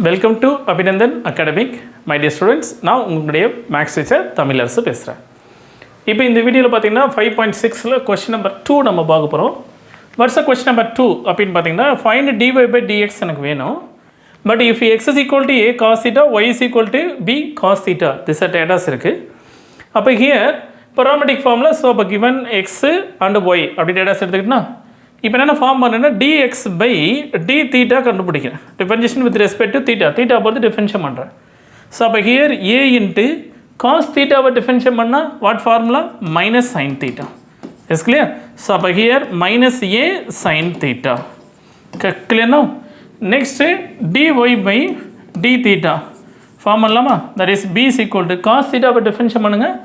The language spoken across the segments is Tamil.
Welcome to Abhinandan academic my dear students. நான் உங்களுடைய மேக்ஸ் டீச்சர் தமிழரசு பேசுகிறேன். இப்போ இந்த வீடியோவில் பார்த்தீங்கன்னா 5.6ல் கொஸ்டின் நம்பர் 2 நம்ம பார்க்க போகிறோம். வருஷம் கொஸ்டின் நம்பர் 2 அப்படின்னு பார்த்தீங்கன்னா ஃபைண்ட் dy by dx எனக்கு வேணும். But if x is equal to a cos theta, y is equal to b cos theta, this are datas இருக்குது. அப்போ ஹியர் parametric ஃபார்மில் ஸோ அப்போ given x and y அப்படி டேட்டாஸ் எடுத்துக்கிட்டோன்னா இப்போ என்ன ஃபார்ம் பண்ணுறேன்னா dx by d theta கண்டுபிடிக்கிறேன். Differentiation with respect to theta பொறுத்து டிஃபரன்ஷியேட் பண்ணுறேன். ஸோ அப்போ ஹியர் a இன்ட்டு காஸ் தீட்டாவை டிஃபரன்ஷியேட் பண்ணால் what formula minus sine theta. Is clear? So அப்போ here minus a sine theta. கிளியர்னா? Next dy by d theta form பண்ணலாமா? That is b is equal to cos தீட்டாவை டிஃபரன்ஷியேட் பண்ணுங்கள்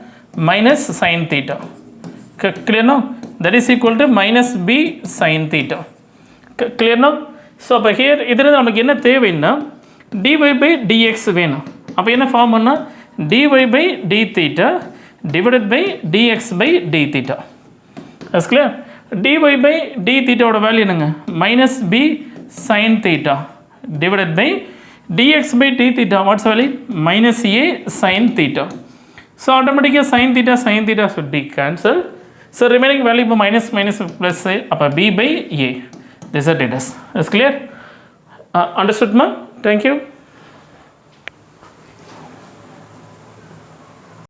மைனஸ் சைன் தீட்டா. கிளியர்னா? that is equal to minus b sin theta. clear now? So அப்போ here இதில் நமக்கு என்ன தேவைன்னா dy by dx வேணும். அப்போ என்ன ஃபார்ம் பண்ணால் dy by d theta divided by dx by d theta. that's clear? dy by d theta ஓட வேல்யூ என்னங்க? minus b sin theta divided by dx by d theta. what's value? minus a sin theta. so automatically sin theta should be cancelled. So remaining value minus plus upper b by a. This is data. Is clear? Understood, ma? Thank you.